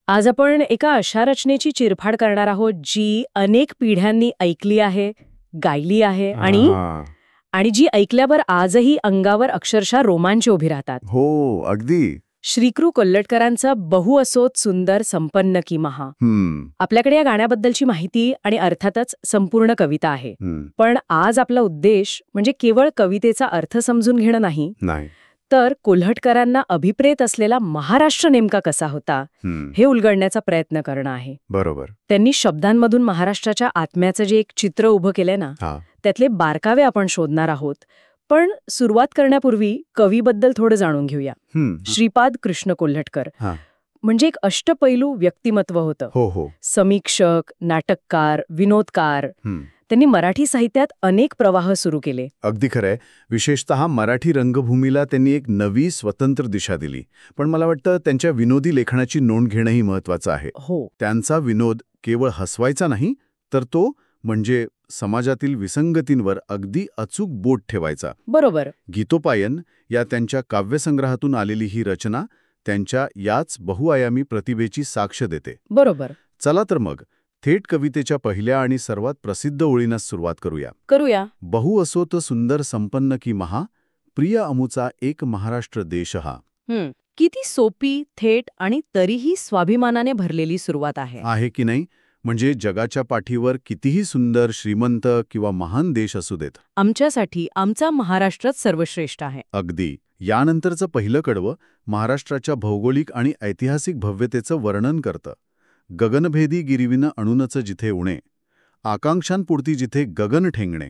आज आपण एका अशा रचनेची चिरफाड करणार आहोत जी अनेक पिढ्यांनी ऐकली आहे, गायली आहे आणि हा. आणि जी ऐकल्यावर आजही अंगावर अक्षरशः रोमांच उभी राहतात. हो, अगदी. श्रीकृ कोल्हटकरांचं बहु असोत सुंदर संपन्न की महा. हम्म. आपल्याकडे या गाण्याबद्दलची माहिती आणि अर्थातच संपूर्ण कविता आहे. पण आज आपला उद्देश म्हणजे केवळ कवितेचा अर्थ समजून घेणं नाही, तर कोल्हटकरांना अभिप्रेत असलेला महाराष्ट्र नेमका कसा होता हे उलगडण्याचा प्रयत्न करणं आहे. बरोबर. त्यांनी शब्दांमधून महाराष्ट्राच्या आत्म्याचं जे एक चित्र उभं केलंय ना, त्यातले बारकावे आपण शोधणार आहोत. पण सुरुवात करण्यापूर्वी कवीबद्दल थोडं जाणून घेऊया. श्रीपाद कृष्ण कोल्हटकर म्हणजे एक अष्टपैलू व्यक्तिमत्व होतं. समीक्षक, नाटककार, विनोदकार. त्यांनी मराठी साहित्यात अनेक प्रवाह सुरू केले. अगदी खरंय. विशेषतः मराठी रंगभूमीला त्यांनी एक नवी स्वतंत्र दिशा दिली. पण मला वाटतं त्यांच्या विनोदी लेखनाची नोंद घेणंही महत्वाचं आहे. त्यांचा विनोद केवळ हसवायचा नाही, तर तो म्हणजे समाजातील विसंगतींवर अगदी अचूक बोट ठेवायचा. बरोबर. गीतोपायन या त्यांच्या काव्यसंग्रहातून आलेली ही रचना त्यांच्या याच बहुआयामी प्रतिभेची साक्ष देते. बरोबर. चला तर मग थेट कवितेच्या पहिल्या आणि सर्वात प्रसिद्ध ओळींना सुरुवात करूया. बहु असोत सुंदर संपन्न की महा, प्रिय अमुचा एक महाराष्ट्र देश हा. किती सोपी, थेट आणि तरीही स्वाभिमानाने भरलेली सुरुवात आहे की नाही? म्हणजे जगाच्या पाठीवर कितीही सुंदर, श्रीमंत किंवा महान देश असू देत, आमच्यासाठी आमचा महाराष्ट्रच सर्वश्रेष्ठ आहे. अगदी. यानंतरचं पहिलं कडवं महाराष्ट्राच्या भौगोलिक आणि ऐतिहासिक भव्यतेचं वर्णन करतं. गगनभेदी गिरिविनं अणुनच जिथे उणे, आकांक्षांपुरती जिथे गगन ठेंगणे.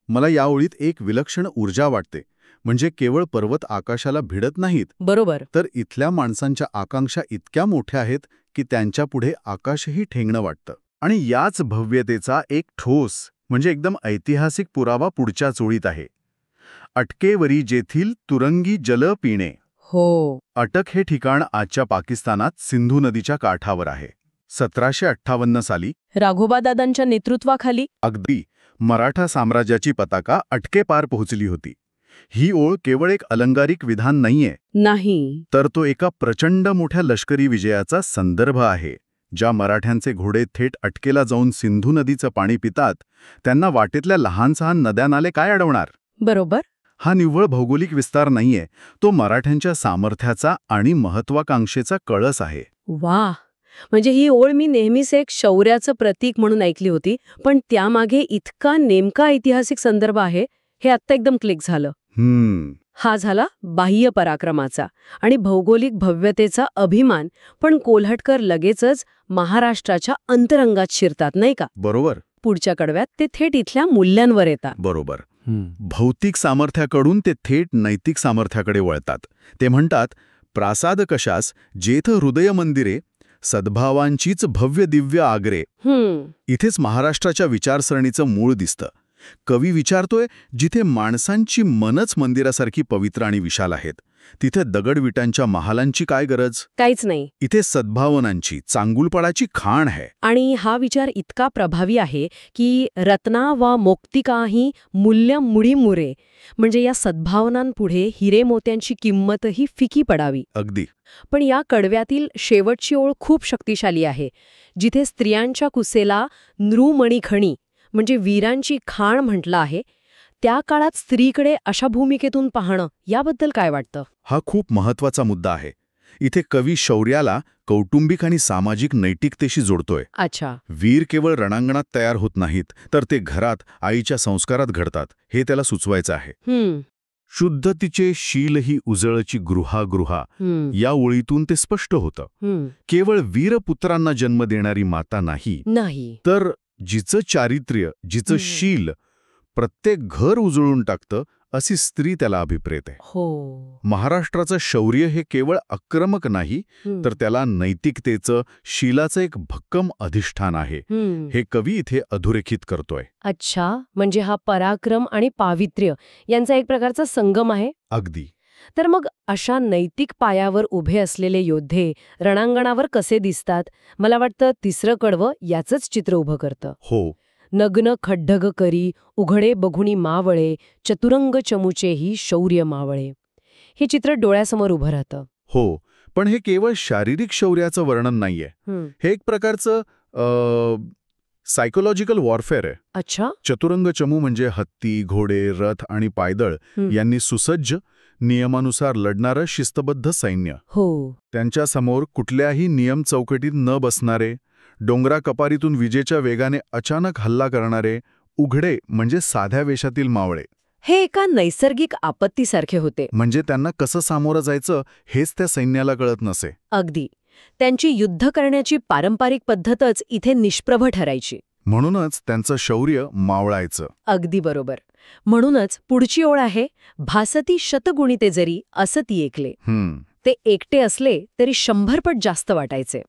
मला या ओळीत एक विलक्षण ऊर्जा वाटते. म्हणजे केवळ पर्वत आकाशाला भिडत नाहीत, बरोबर, तर इथल्या माणसांच्या आकांक्षा इतक्या मोठ्या आहेत की त्यांच्यापुढे आकाशही ठेंगणं वाटतं. आणि याच भव्यतेचा एक ठोस म्हणजे एकदम ऐतिहासिक पुरावा पुढच्या ओळीत आहे. अटकेवरी जेथील तुरंगी जल पिणे. अटक हे ठिकाण आजच्या पाकिस्तानात सिंधू नदीच्या काठावर आहे. 1758 साली राघोबादादांच्या नेतृत्वाखाली अगदी मराठा साम्राज्याची पताका अटकेपार पोहोचली होती. ही ओळ केवळ एक अलंकारिक विधान नाहीये, तर तो एका प्रचंड मोठ्या लष्करी विजयाचा संदर्भ आहे. ज्या मराठ्यांचे घोडे थेट अटकेला जाऊन सिंधू नदीचं पाणी पितात, त्यांना वाटेतल्या लहान सहान नद्या नाले काय अडवणार. बरोबर. हा निव्वळ भौगोलिक विस्तार नाहीये, तो मराठ्यांच्या सामर्थ्याचा आणि महत्वाकांक्षेचा कळस आहे. वाह, म्हणजे ही ओळ मी नेहमीच एक शौर्याचं प्रतीक म्हणून ऐकली होती, पण त्यामागे इतका नेमका ऐतिहासिक संदर्भ आहे हे आत्ता एकदम क्लिक झालं. हा झाला बाह्य पराक्रमाचा आणि भौगोलिक भव्यतेचा अभिमान. पण कोल्हटकर लगेचच महाराष्ट्राच्या अंतरंगात शिरतात, नाही का? बरोबर. पुढच्या कडव्यात ते थेट इथल्या मूल्यांवर येतात. बरोबर. भौतिक सामर्थ्याकडून ते थेट नैतिक सामर्थ्याकडे वळतात. ते म्हणतात, प्रासाद कशास जेथ हृदय मंदिरे, सद्भावांचीच भव्य दिव्य आगरे. इथेच महाराष्ट्राच्या विचारसरणीचं मूळ दिसतं. कवी विचारतोय, जिथे माणसांची मनच मंदिरासारखी पवित्र आणि विशाल आहेत, तिथे दगडविटांच्या महालांची काय गरज? काहीच नाही. इथे सद्भावनांची, चांगुलपणाची खाण आहे. आणि हा विचार इतका प्रभावी आहे की रत्ना वा मोक्तिकाही मूल्य मुडी मुरे, म्हणजे या सद्भावनांपुढे हिरे मोत्यांची किंमतही फिकी पडावी. अगदी. पण या कडव्यातील शेवटची ओळ खूप शक्तिशाली आहे, जिथे स्त्रियांच्या कुसेला नृमणिखणी म्हणजे वीरांची खाण म्हटलं आहे. त्या काळात स्त्रीकडे अशा भूमिकेतून पाहणं, याबद्दल काय वाटतं? हा खूप महत्वाचा मुद्दा आहे. इथे कवी शौर्याला कौटुंबिक आणि सामाजिक नैतिकतेशी जोडतोय. अच्छा. वीर केवळ रणांगणात तयार होत नाहीत, तर ते घरात आईच्या संस्कारात घडतात, हे त्याला सुचवायचं आहे. शुद्धतीचे शीलही उजळची गृहा या ओळीतून ते स्पष्ट होतं. केवळ वीरपुत्रांना जन्म देणारी माता नाही, तर जिचं चारित्र्य, जिचं शील प्रत्येक घर उजळून टाकतं, अशी स्त्री त्याला अभिप्रेत आहे. महाराष्ट्राचं शौर्य हे केवळ आक्रमक नाही, तर त्याला नैतिकतेचं, शीलाचं एक भक्कम अधिष्ठान आहे. हे कवी इथे अधोरेखित करतोय. अच्छा, म्हणजे हा पराक्रम आणि पावित्र्य यांचा एक प्रकारचा संगम आहे. अगदी. तर मग अशा नैतिक पायावर उभे असलेले योद्धे रणांगणावर कसे दिसतात? मला वाटतं तिसरं कडवं याचंच चित्र उभं करतं. नग्न खड्डग करी उघडे बघुणी मावळे, चतुरंग चमुचेही शौर्य मावळे. हे चित्र डोळ्यासमोर उभं राहतं. पण हे केवळ शारीरिक शौर्याचं वर्णन नाहीये. हे एक प्रकारचं सायकोलॉजिकल वॉरफेअर आहे. अच्छा. चतुरंग चमू म्हणजे हत्ती, घोडे, रथ आणि पायदळ यांनी सुसज्ज, नियमानुसार लढणारं शिस्तबद्ध सैन्य. हो. त्यांच्यासमोर कुठल्याही नियम चौकटीत न बसणारे, डोंगरा कपारीतून विजेच्या वेगाने अचानक हल्ला करणारे, उघडे म्हणजे साध्या वेशातील मावळे. हे एका नैसर्गिक आपत्तीसारखे होते. म्हणजे त्यांना कसं सामोरं जायचं हेच त्या सैन्याला कळत नसे. अगदी. त्यांची युद्ध करण्याची पारंपरिक पद्धतच इथे निष्प्रभ ठरायची. म्हणूनच त्यांचं शौर्य मावळायचं. अगदी बरोबर. म्हणूनच पुढची ओळ आहे, भासती शतगुणिते जरी असती एकले. ते एकटे असले तरी 100 पट जास्त वाटायचे.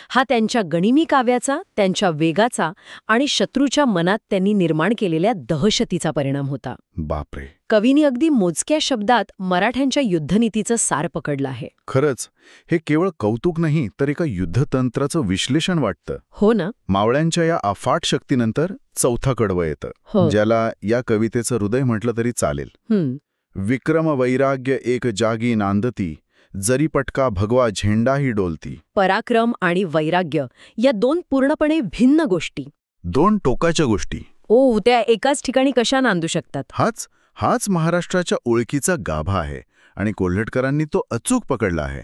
हा त्यांच्या गनिमी काव्याचा, त्यांच्या वेगाचा आणि शत्रूच्या मनात त्यांनी निर्माण केलेल्या दहशतीचा परिणाम होता. बापरे. कवींनी अगदी मोजक्या शब्दात मराठ्यांच्या युद्धनीतीचं सार पकडलं आहे. खरंच हे केवळ कौतुक नाही तर एका युद्धतंत्राचं विश्लेषण वाटतं. हो ना. मावळ्यांच्या या अफाट शक्तीनंतर चौथा कडवं येतं, ज्याला या कवितेचं हृदय म्हटलं तरी चालेल. विक्रम वैराग्य एक जागी नांदती, जरी पटका भगवा झेंडाही डोलती. पराक्रम आणि वैराग्य या दोन पूर्णपणे भिन्न गोष्टी, दोन टोकाच्या गोष्टी. त्या एकाच ठिकाणी कशा नांदू शकतात? हाच महाराष्ट्राच्या ओळखीचा गाभा आहे आणि कोल्हटकरांनी तो अचूक पकडला आहे.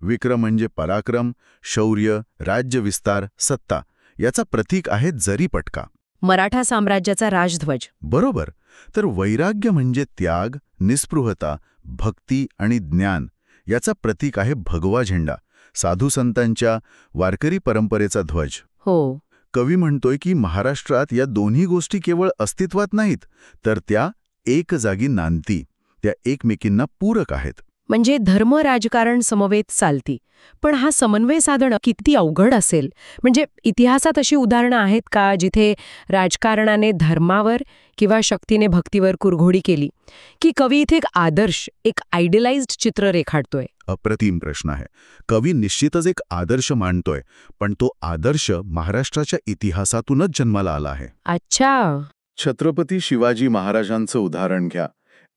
विक्रम म्हणजे पराक्रम, शौर्य, राज्यविस्तार, सत्ता याचा प्रतीक आहे जरी पटका, मराठा साम्राज्याचा राजध्वज. बरोबर. तर वैराग्य म्हणजे त्याग, निस्पृहता, भक्ती आणि ज्ञान याचा प्रतीक आहे भगवा झेंडा, साधू संतांच्या वारकरी परंपरेचा ध्वज. हो. कवी म्हणतोय की महाराष्ट्रात या दोन्ही गोष्टी केवळ अस्तित्वात नाहीत, तर त्या एक जागी नांदती, त्या एकमेकींना पूरक आहेत. म्हणजे धर्म राजकारण समवेत चालती. पण हा समन्वय साधणं किती अवघड असेल. म्हणजे इतिहासात अशी उदाहरणं आहेत का जिथे राजकारणाने धर्मावर किंवा शक्तीने भक्तीवर कुरघोडी केली, की कवी इथे एक आदर्श, एक आयडियलाइज्ड चित्र रेखाटतोय? अप्रतिम प्रश्न आहे. कवी निश्चितच एक आदर्श मांडतोय, पण तो आदर्श महाराष्ट्राच्या इतिहासातूनच जन्माला आला आहे. अच्छा. छत्रपती शिवाजी महाराजांचं उदाहरण घ्या.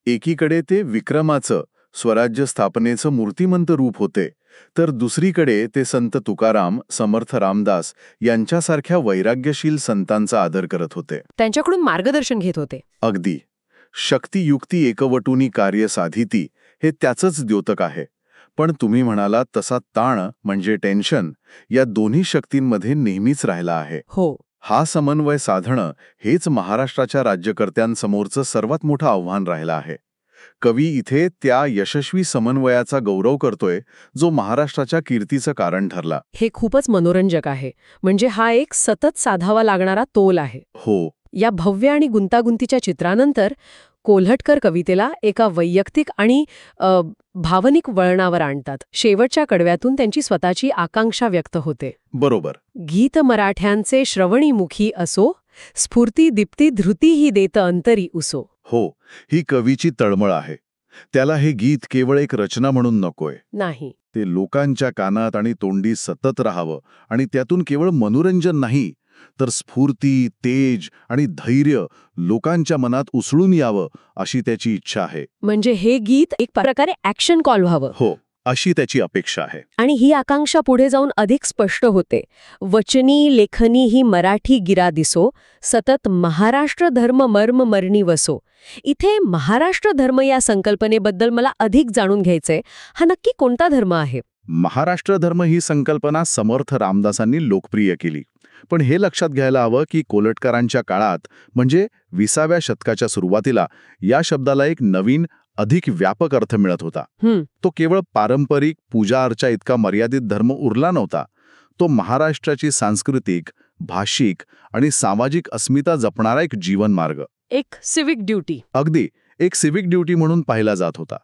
एकीकडे ते विक्रमाचं, स्वराज्य स्थापनेचं मूर्तिमंत रूप होते, तर दुसरीकडे ते संत तुकाराम, समर्थ रामदास यांच्यासारख्या वैराग्यशील संतांचा आदर करत होते. त्यांच्याकडून मार्गदर्शन घेत होते. अगदी. शक्ती युक्ती एकवटूनी कार्य साधिती हे त्याचंच द्योतक आहे. पण तुम्ही म्हणाला तसा ताण म्हणजे टेन्शन या दोन्ही शक्तींमध्ये नेहमीच राहिला आहे. हो. हा समन्वय साधणं हेच महाराष्ट्राच्या राज्यकर्त्यांसमोरचं सर्वात मोठं आव्हान राहिलं आहे. कवी इथे त्या यशस्वी समन्वयाचा गौरव करतोय जो महाराष्ट्राच्या कीर्तीचं कारण ठरला. हे खूपच मनोरंजक आहे. म्हणजे हा एक सतत साधावा लागणारा तोल आहे. हो. या भव्य आणि गुंतागुंतीच्या चित्रानंतर कोल्हटकर कवितेला एका वैयक्तिक आणि भावनिक वळणावर आणतात. शेवटच्या कडव्यातून त्यांची स्वतःची आकांक्षा व्यक्त होते. बरोबर. गीत मराठ्यांचे श्रवणीमुखी असो, स्फूर्ती दीप्ती धृतीही देत अंतरी उसो. हो, ही कवीची तळमळ आहे. त्याला हे गीत केवळ एक रचना म्हणून नकोय. नाही. ते लोकांच्या कानात आणि तोंडी सतत राहावं आणि त्यातून केवळ मनोरंजन नाही, तर स्फूर्ती, तेज आणि धैर्य लोकांच्या मनात उसळून यावं अशी त्याची इच्छा आहे. म्हणजे हे गीत एक प्रकारे ॲक्शन कॉल व्हावं. हो, अशी त्याची अपेक्षा आहे. आणि ही आकांक्षा पुढे जाऊन अधिक स्पष्ट होते. वचनी लेखनी ही मराठी गिरा दिसो, सतत महाराष्ट्र धर्म मर्म मरणी वसो. इथे महाराष्ट्र धर्म या संकल्पनेबद्दल मला अधिक जाणून घ्यायचंय. हा नक्की कोणता धर्म आहे? महाराष्ट्र धर्म ही संकल्पना समर्थ रामदासांनी लोकप्रिय केली. पण हे लक्षात घ्यायला हवं की कोल्हटकरांच्या काळात म्हणजे 20व्या शतकाच्या सुरुवातीला या शब्दाला एक नवीन, अधिक व्यापक अर्थ मिळत होता. तो केवळ पारंपरिक पूजा अर्चा इतका मर्यादित धर्म उरला नव्हता. तो महाराष्ट्राची सांस्कृतिक, भाषिक आणि सामाजिक अस्मिता जपणारा एक जीवनमार्ग, एक सिविक ड्युटी. अगदी एक सिविक ड्युटी म्हणून पाहिला जात होता.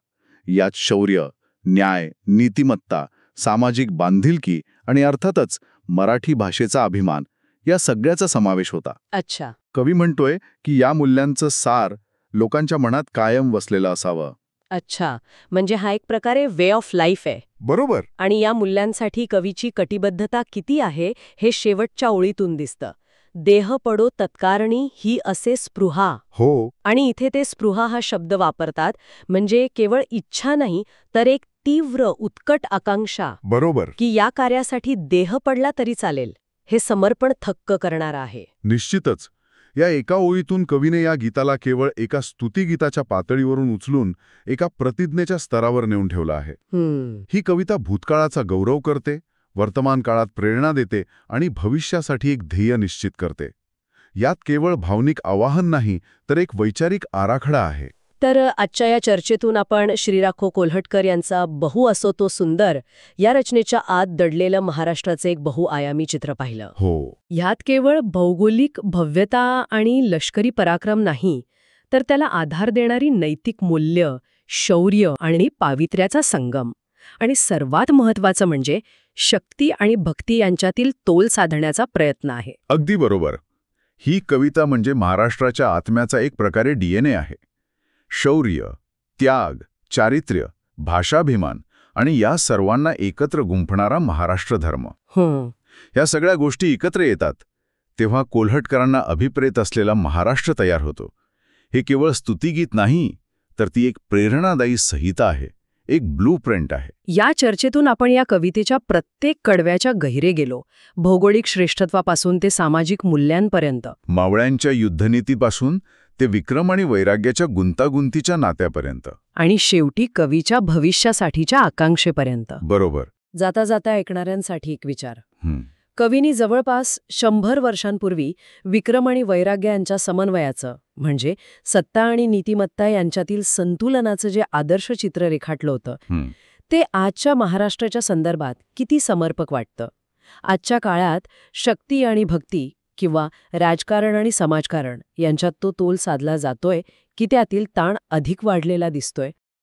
यात शौर्य, न्याय, नीतिमत्ता, सामाजिक बांधिलकी आणि अर्थातच मराठी भाषेचा अभिमान या सगळ्याचा समावेश होता. अच्छा. कवी म्हणतोय की या मूल्यांचं सार लोकांच्या मनात कायम वसलेलं असावं. अच्छा. म्हणजे हा एक प्रकारे वे ऑफ लाईफ आहे. बरोबर. आणि या मूल्यांसाठी कवीची कटिबद्धता किती आहे हे शेवटच्या ओळीतून दिसतं. देह पडो तत्कारणी ही असे स्पृहा. हो. आणि इथे ते स्पृहा हा शब्द वापरतात, म्हणजे केवळ इच्छा नाही तर एक तीव्र उत्कट आकांक्षा. बरोबर. की या कार्यासाठी देह पडला तरी चालेल, हे समर्पण थक्क करणारं आहे. निश्चितच. या एका ओळीतून कवीने या गीताला केवळ एका स्तुतिगीताच्या पातळीवरून उचलून एका प्रतिज्ञेच्या स्तरावर नेऊन ठेवलं आहे. ही कविता भूतकाळाचा गौरव करते, वर्तमान काळात प्रेरणा देते आणि भविष्यासाठी एक ध्येय निश्चित करते. यात केवळ भावनिक आवाहन नाही, तर एक वैचारिक आराखडा आहे. तर आजच्या या चर्चेतून आपण श्रीराखो कोल्हटकर यांचा बहु असो तो सुंदर या रचनेच्या आत दडलेलं महाराष्ट्राचे एक बहुआयामी चित्र पाहिलं. हो. ह्यात केवळ भौगोलिक भव्यता आणि लष्करी पराक्रम नाही, तर त्याला आधार देणारी नैतिक मूल्य, शौर्य आणि पावित्र्याचा संगम. आणि सर्वात महत्त्वाचं म्हणजे शक्ती आणि भक्ती यांच्यातील तोल साधण्याचा प्रयत्न आहे. अगदी बरोबर. ही कविता म्हणजे महाराष्ट्राच्या आत्म्याचा एक प्रकारे DNA आहे. शौर्य, त्याग, चारित्र्य, भाषाभिमान आणि या सर्वांना एकत्र गुंफणारा महाराष्ट्र धर्म. या सगळ्या गोष्टी एकत्र येतात तेव्हा कोल्हटकरांना अभिप्रेत असलेला महाराष्ट्र तयार होतो. हे केवळ स्तुतिगीत नाही, तर ती एक प्रेरणादायी संहिता आहे, एक ब्लूप्रिंट आहे. या चर्चेतून आपण या कवितेच्या प्रत्येक कडव्याच्या गहिरे गेलो, भौगोलिक श्रेष्ठत्वापासून ते सामाजिक मूल्यांपर्यंत, मावळ्यांच्या युद्धनीतीपासून ते विक्रम आणि वैराग्याच्या गुंतागुंतीच्या नात्यापर्यंत, आणि शेवटी कवीच्या भविष्यासाठीच्या आकांक्षेपर्यंत. बरोबर. जाता जाता ऐकणाऱ्यांसाठी एक विचार. कवीनी जवळपास 100 वर्षांपूर्वी विक्रम आणि वैराग्य यांच्या समन्वयाचं, म्हणजे सत्ता आणि नीतिमत्ता यांच्यातील संतुलनाचं जे आदर्श चित्र रेखाटलं होतं, ते आजच्या महाराष्ट्राच्या संदर्भात किती समर्पक वाटतं. आजच्या काळात शक्ती आणि भक्ती किंवा राजकारण आणि समाजकारण यांच्यात तो तोल साधला जातोय की त्यातील ताण अधिक वाढलेला दिसतोय.